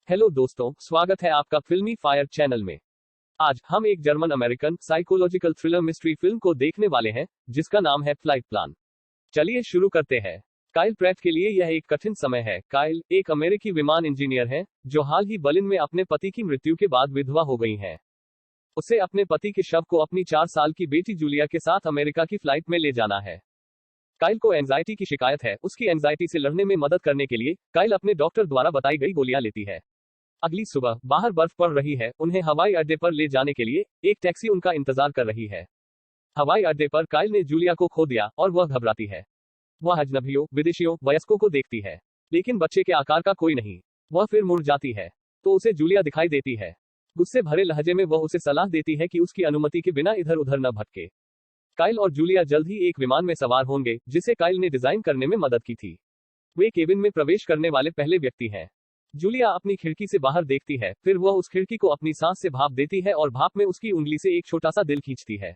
Hello दोस्तों, स्वागत है आपका फिल्मी फायर चैनल में। आज हम एक German American psychological thriller mystery film को देखने वाले हैं, जिसका नाम है फ्लाइट प्लान। चलिए शुरू करते हैं। काइल प्रैट के लिए यह एक कठिन समय है। काइल एक अमेरिकी विमान इंजीनियर है, जो हाल ही बर्लिन में अपने पति की मृत्यु के बाद विधवा हो गई हैं। उसे अपने पति के शव को अपनी 4 साल की बेटी जूलिया के साथ अमेरिका की फ्लाइट में ले जाना है। काइल को एंजाइटी की शिकायत है। उसकी एंजाइटी से लड़ने में मदद करने के लिए काइल अपने डॉक्टर द्वारा बताई गई गोलियां लेती है। अगली सुबह बाहर बर्फ पड़ रही है। उन्हें हवाई अड्डे पर ले जाने के लिए एक टैक्सी उनका इंतजार कर रही है। हवाई अड्डे पर काइल ने जूलिया को खो दिया और वह घबराती है। वह अजनबियों, विदेशियों, वयस्कों को देखती है, लेकिन बच्चे के आकार का कोई नहीं। वह फिर मुड़ जाती है तो उसे जूलिया दिखाई देती है। गुस्से भरे लहजे में वह उसे सलाह देती है कि उसकी अनुमति के बिना इधर उधर न भटके। काइल और जूलिया जल्द ही एक विमान में सवार होंगे, जिसे काइल ने डिजाइन करने में मदद की थी। वे केबिन में प्रवेश करने वाले पहले व्यक्ति हैं। जूलिया अपनी खिड़की से बाहर देखती है, फिर वह उस खिड़की को अपनी सांस से भाप देती है और भाप में उसकी उंगली से एक छोटा सा दिल खींचती है।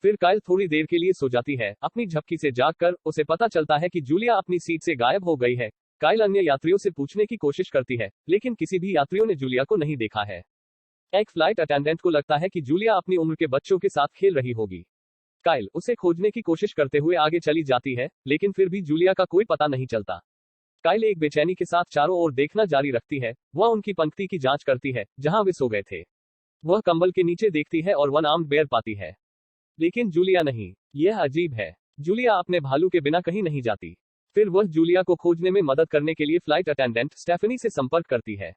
फिर काइल थोड़ी देर के लिए सो जाती है। अपनी झपकी से जागकर उसे पता चलता है कि जूलिया अपनी सीट से गायब हो गई है। काइल अन्य यात्रियों से पूछने की कोशिश करती है, लेकिन किसी भी यात्रियों ने जूलिया को नहीं देखा है। एक फ्लाइट अटेंडेंट को लगता है कि जूलिया अपनी उम्र के बच्चों के साथ खेल रही होगी। काइल उसे खोजने की कोशिश करते हुए आगे चली जाती है, लेकिन फिर भी जूलिया का कोई पता नहीं चलता। काइल एक बेचैनी के साथ चारों ओर देखना जारी रखती है। वह उनकी पंक्ति की जांच करती है, जहां वे सो गए थे। वह कंबल के नीचे देखती है और वन आर्म्ड बेयर पाती है, लेकिन जूलिया नहीं। यह अजीब है। जूलिया अपने भालू के बिना कहीं नहीं जाती। फिर वह जूलिया को खोजने में मदद करने के लिए फ्लाइट अटेंडेंट स्टेफनी से संपर्क करती है।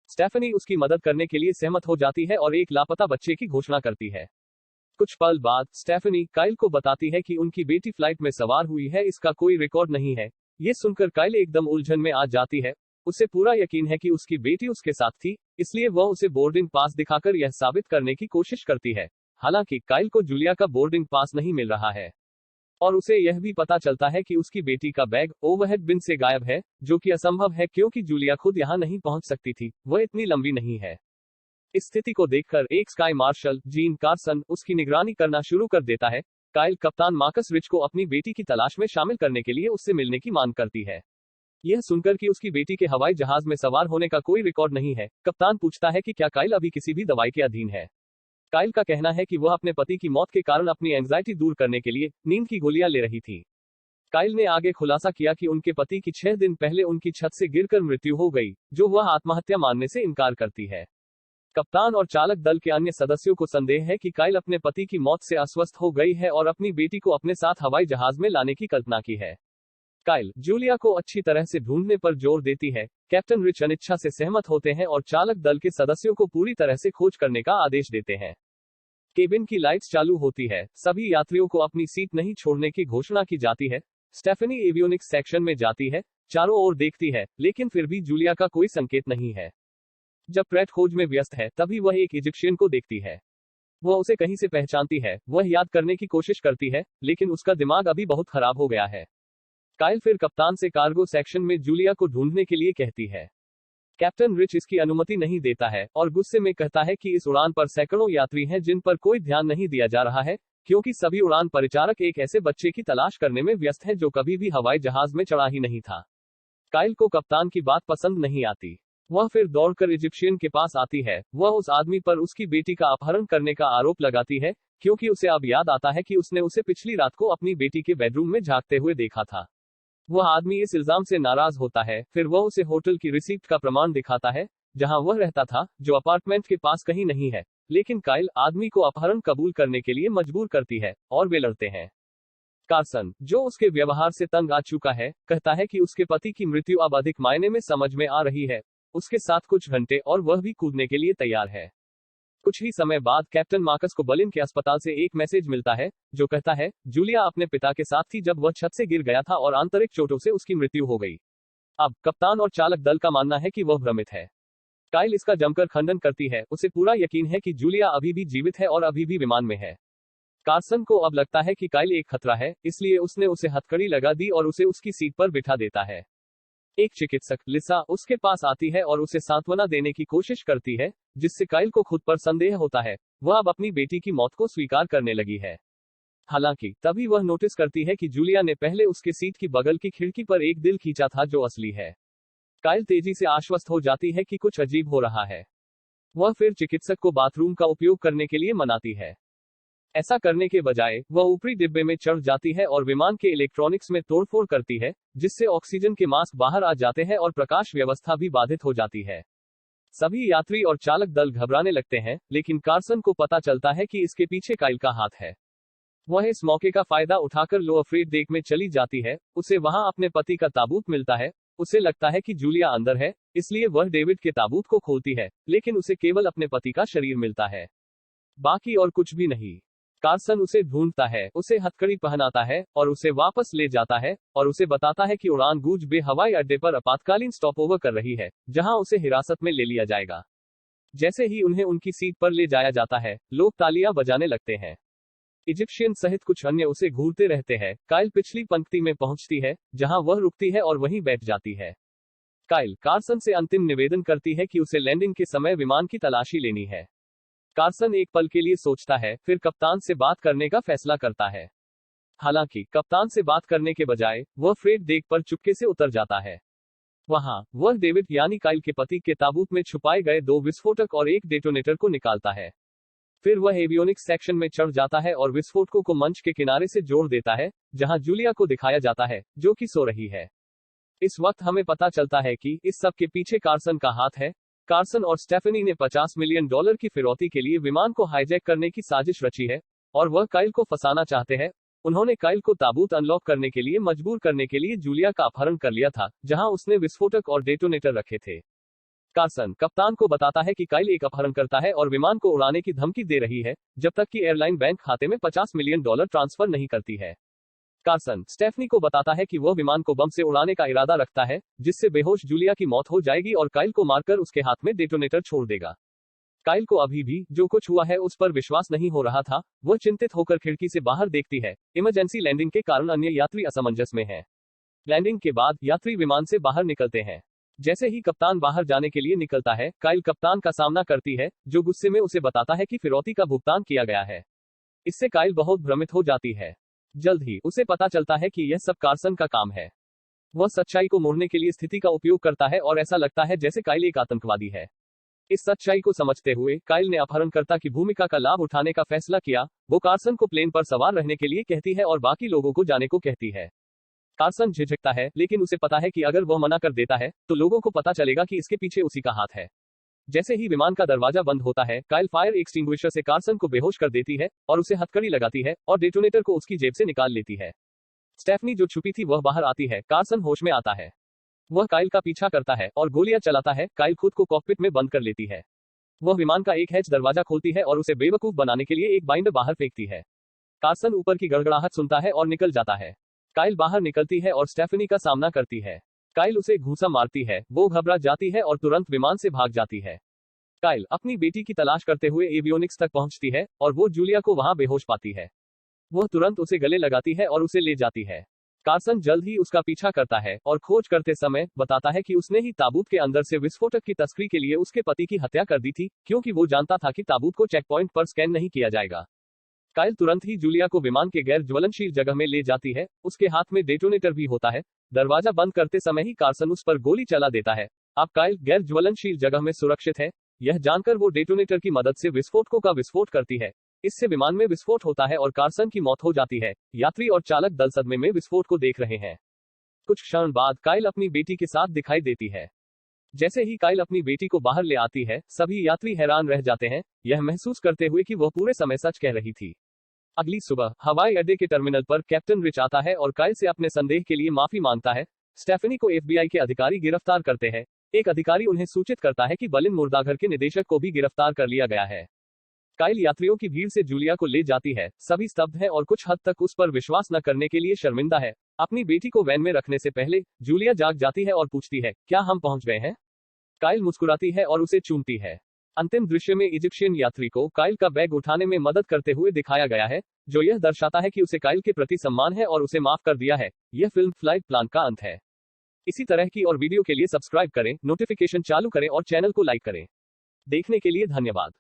स्टेफनी उसकी मदद करने के लिए सहमत हो जाती है और एक लापता बच्चे की घोषणा करती है। कुछ पल बाद स्टेफनी काइल को बताती है कि उनकी बेटी फ्लाइट में सवार हुई है, इसका कोई रिकॉर्ड नहीं है। ये सुनकर काइल एकदम उलझन में आ जाती है। उसे पूरा यकीन है कि उसकी बेटी उसके साथ थी, इसलिए वह उसे बोर्डिंग पास दिखाकर यह साबित करने की कोशिश करती है। हालांकि काइल को जूलिया का बोर्डिंग पास नहीं मिल रहा है, और उसे यह भी पता चलता है कि उसकी बेटी का बैग ओवरहेड बिन से गायब है, जो कि असंभव है क्योंकि जूलिया खुद यहां नहीं पहुंच सकती थी। वह इतनी लंबी नहीं है। इस स्थिति को देखकर एक स्काई मार्शल जीन कार्सन उसकी निगरानी करना शुरू कर देता है। काइल कप्तान मार्कस रिच को अपनी बेटी की तलाश में शामिल करने के लिए उससे मिलने की मांग करती है। यह सुनकर कि उसकी बेटी के हवाई जहाज में सवार होने का कोई रिकॉर्ड नहीं है, कप्तान पूछता है कि क्या काइल अभी किसी भी दवाई के अधीन है। काइल का कहना है कि वह अपने पति की मौत के कारण अपनी एंजाइटी दूर करने के लिए नींद की गोलियां ले रही थी। काइल ने आगे खुलासा किया कि उनके पति की 6 दिन पहले उनकी छत से गिरकर मृत्यु हो गई, जो वह आत्महत्या मानने से इनकार करती है। कप्तान और चालक दल के अन्य सदस्यों को संदेह है कि काइल अपने पति की मौत से अस्वस्थ हो गई है और अपनी बेटी को अपने साथ हवाई जहाज में लाने की कल्पना की है। काइल जूलिया को अच्छी तरह से ढूंढने पर जोर देती है। कैप्टन रिच अनिच्छा से सहमत होते हैं और चालक दल के सदस्यों को पूरी तरह से खोज करने का आदेश देते हैं। केबिन की लाइट्स चालू होती है। सभी यात्रियों को अपनी सीट नहीं छोड़ने की घोषणा की जाती है। स्टेफनी एवियोनिक्स सेक्शन में जाती है, चारों ओर देखती है, लेकिन फिर भी जूलिया का कोई संकेत नहीं है। जब प्रैट खोज में व्यस्त है, तभी वह एक इजिप्शियन को देखती है। वह उसे कहीं से पहचानती है। वह याद करने की कोशिश करती है, लेकिन उसका दिमाग अभी बहुत खराब हो गया है। काइल फिर कप्तान से कार्गो सेक्शन में जूलिया को ढूंढने के लिए कहती है। कैप्टन रिच इसकी अनुमति नहीं देता है और गुस्से में कहता है कि इस उड़ान पर सैकड़ों यात्री हैं जिन पर कोई ध्यान नहीं दिया जा रहा है, क्योंकि सभी उड़ान परिचारक एक ऐसे बच्चे की तलाश करने में व्यस्त है जो कभी भी हवाई जहाज में चढ़ा ही नहीं था। काइल को कप्तान की बात पसंद नहीं आती। वह फिर दौड़कर इजिप्शियन के पास आती है। वह उस आदमी पर उसकी बेटी का अपहरण करने का आरोप लगाती है, क्योंकि उसे अब याद आता है कि उसने उसे पिछली रात को अपनी बेटी के बेडरूम में झांकते हुए देखा था। वह आदमी इस इल्जाम से नाराज होता है। फिर वह उसे होटल की रिसीप्ट का प्रमाण दिखाता है, जहां वह रहता था, जो अपार्टमेंट के पास कहीं नहीं है। लेकिन काइल आदमी को अपहरण कबूल करने के लिए मजबूर करती है और वे लड़ते हैं। कार्सन, जो उसके व्यवहार से तंग आ चुका है, कहता है कि उसके पति की मृत्यु अब अधिक मायने में समझ में आ रही है। उसके साथ कुछ घंटे और वह भी कूदने के लिए तैयार है। कुछ ही समय बाद कैप्टन मार्कस को बर्लिन के अस्पताल से एक मैसेज मिलता है, जो कहता है जूलिया अपने पिता के साथ थी जब वह छत से गिर गया था और आंतरिक चोटों से उसकी मृत्यु हो गई। अब कप्तान और चालक दल का मानना है कि वह भ्रमित है। काइल इसका जमकर खंडन करती है। उसे पूरा यकीन है कि जूलिया अभी भी जीवित है और अभी भी विमान में है। कार्सन को अब लगता है कि काइल एक खतरा है, इसलिए उसने उसे हथकड़ी लगा दी और उसे उसकी सीट पर बिठा देता है। एक चिकित्सक लिसा उसके पास आती है और उसे सांत्वना देने की कोशिश करती है, जिससे काइल को खुद पर संदेह होता है। वह अब अपनी बेटी की मौत को स्वीकार करने लगी है। हालांकि तभी वह नोटिस करती है कि जूलिया ने पहले उसके सीट की बगल की खिड़की पर एक दिल खींचा था जो असली है। काइल तेजी से आश्वस्त हो जाती है कि कुछ अजीब हो रहा है। वह फिर चिकित्सक को बाथरूम का उपयोग करने के लिए मनाती है। ऐसा करने के बजाय वह ऊपरी डिब्बे में चढ़ जाती है और विमान के इलेक्ट्रॉनिक्स में तोड़फोड़ करती है, जिससे ऑक्सीजन के मास्क बाहर आ जाते हैं और प्रकाश व्यवस्था भी बाधित हो जाती है। सभी यात्री और चालक दल घबराने लगते हैं, लेकिन कार्सन को पता चलता है कि इसके पीछे काइल का हाथ है। वह इस मौके का फायदा उठाकर लो अफ्रेड डेक में चली जाती है। उसे वहां अपने पति का ताबूत मिलता है। उसे लगता है कि जूलिया अंदर है, इसलिए वह डेविड के ताबूत को खोलती है, लेकिन उसे केवल अपने पति का शरीर मिलता है, बाकी और कुछ भी नहीं। कार्सन उसे ढूंढता है, उसे हथकड़ी पहनाता है और उसे वापस ले जाता है और उसे बताता है कि उड़ान गूंज बे हवाई अड्डे पर आपातकालीन स्टॉपओवर कर रही है, जहां उसे हिरासत में ले लिया जाएगा। जैसे ही उन्हें उनकी सीट पर ले जाया जाता है, लोग तालियां बजाने लगते हैं। इजिप्शियन सहित कुछ अन्य उसे घूरते रहते हैं। काइल पिछली पंक्ति में पहुंचती है, जहां वह रुकती है और वहीं बैठ जाती है। काइल कार्सन से अंतिम निवेदन करती है कि उसे लैंडिंग के समय विमान की तलाशी लेनी है। कार्सन एक पल के लिए सोचता है, फिर कप्तान से बात करने का फैसला करता है। हालांकि कप्तान से बात करने के बजाय वह फ्रेट डेक पर चुपके से उतर जाता है। वहां वह डेविड यानी काइल के पति के ताबूत में छुपाए गए 2 विस्फोटक और एक डेटोनेटर को निकालता है। फिर वह एवियोनिक्स सेक्शन में चढ़ जाता है और विस्फोटकों को मंच के किनारे से जोड़ देता है, जहां जूलिया को दिखाया जाता है, जो कि सो रही है। इस वक्त हमें पता चलता है कि इस सब के पीछे कार्सन का हाथ है। कार्सन और स्टेफनी ने $50 मिलियन की फिरौती के लिए विमान को हाईजैक करने की साजिश रची है और वह काइल को फंसाना चाहते हैं। उन्होंने काइल को ताबूत अनलॉक करने के लिए मजबूर करने के लिए जूलिया का अपहरण कर लिया था, जहां उसने विस्फोटक और डेटोनेटर रखे थे। कार्सन कप्तान को बताता है कि काइल एक अपहरण करता है और विमान को उड़ाने की धमकी दे रही है, जब तक कि एयरलाइन बैंक खाते में $50 मिलियन ट्रांसफर नहीं करती है। कार्सन स्टेफनी को बताता है कि वह विमान को बम से उड़ाने का इरादा रखता है, जिससे बेहोश जूलिया की मौत हो जाएगी और काइल को मारकर उसके हाथ में डेटोनेटर छोड़ देगा। काइल को अभी भी जो कुछ हुआ है उस पर विश्वास नहीं हो रहा था। वह चिंतित होकर खिड़की से बाहर देखती है। इमरजेंसी लैंडिंग के कारण अन्य यात्री असमंजस में हैं। लैंडिंग के बाद यात्री विमान से बाहर निकलते हैं। जैसे ही कप्तान बाहर जाने के लिए निकलता है, काइल कप्तान का सामना करती है, जो गुस्से में उसे बताता है कि फिरौती का भुगतान किया गया है। इससे काइल बहुत भ्रमित हो जाती है। जल्द ही उसे पता चलता है कि यह सब कार्सन का काम है। वह सच्चाई को मोड़ने के लिए स्थिति का उपयोग करता है और ऐसा लगता है जैसे काइल एक आतंकवादी है। इस सच्चाई को समझते हुए काइल ने अपहरणकर्ता की भूमिका का लाभ उठाने का फैसला किया। वो कार्सन को प्लेन पर सवार रहने के लिए कहती है और बाकी लोगों को जाने को कहती है। कार्सन झिझकता है, लेकिन उसे पता है कि अगर वह मना कर देता है तो लोगों को पता चलेगा कि इसके पीछे उसी का हाथ है। जैसे ही विमान का दरवाजा बंद होता है, काइल फायर एक्सटिंग्विशर से कार्सन को बेहोश कर देती है और उसे हथकड़ी लगाती है और डेटोनेटर को उसकी जेब से निकाल लेती है। स्टेफनी जो छुपी थी वह बाहर आती है। कार्सन होश में आता है। वह काइल का पीछा करता है और गोलियां चलाता है। काइल खुद को कॉकपिट में बंद कर लेती है। वह विमान का एक हैच दरवाजा खोलती है और उसे बेवकूफ बनाने के लिए एक बाइंडर बाहर फेंकती है। कार्सन ऊपर की गड़गड़ाहट सुनता है और निकल जाता है। काइल बाहर निकलती है और स्टेफनी का सामना करती है। काइल उसे घूंसा मारती है। वो घबरा जाती है और तुरंत विमान से भाग जाती है। काइल अपनी बेटी की तलाश करते हुए एवियोनिक्स तक पहुंचती है और वो जूलिया को वहां बेहोश पाती है। वह तुरंत उसे गले लगाती है और उसे ले जाती है। कार्सन जल्द ही उसका पीछा करता है और खोज करते समय बताता है कि उसने ही ताबूत के अंदर से विस्फोटक की तस्करी के लिए उसके पति की हत्या कर दी थी, क्योंकि वो जानता था कि ताबूत को चेक पॉइंट पर स्कैन नहीं किया जाएगा। काइल तुरंत ही जूलिया को विमान के गैर ज्वलनशील जगह में ले जाती है। उसके हाथ में डेटोनेटर भी होता है। दरवाजा बंद करते समय ही कार्सन उस पर गोली चला देता है। अब काइल गैर ज्वलनशील जगह में सुरक्षित है। यह जानकर वो डेटोनेटर की मदद से विस्फोटकों का विस्फोट करती है। इससे विमान में विस्फोट होता है और कार्सन की मौत हो जाती है। यात्री और चालक दल सदमे में विस्फोट को देख रहे हैं। कुछ क्षण बाद काइल अपनी बेटी के साथ दिखाई देती है। जैसे ही काइल अपनी बेटी को बाहर ले आती है, सभी यात्री हैरान रह जाते हैं, यह महसूस करते हुए कि वह पूरे समय सच कह रही थी। अगली सुबह हवाई अड्डे के टर्मिनल पर कैप्टन रिच आता है और काइल से अपने संदेह के लिए माफी मांगता है। स्टेफनी को एफबीआई के अधिकारी गिरफ्तार करते हैं। एक अधिकारी उन्हें सूचित करता है कि बलिन मुर्दाघर के निदेशक को भी गिरफ्तार कर लिया गया है। काइल यात्रियों की भीड़ से जूलिया को ले जाती है। सभी स्तब्ध हैं और कुछ हद तक उस पर विश्वास न करने के लिए शर्मिंदा है। अपनी बेटी को वैन में रखने से पहले जूलिया जाग जाती है और पूछती है, क्या हम पहुंच गए हैं? काइल मुस्कुराती है और उसे चूमती है। अंतिम दृश्य में इजिप्शियन यात्री को काइल का बैग उठाने में मदद करते हुए दिखाया गया है, जो यह दर्शाता है कि उसे काइल के प्रति सम्मान है और उसे माफ कर दिया है। यह फिल्म फ्लाइट प्लान का अंत है। इसी तरह की और वीडियो के लिए सब्सक्राइब करें, नोटिफिकेशन चालू करें और चैनल को लाइक करें। देखने के लिए धन्यवाद।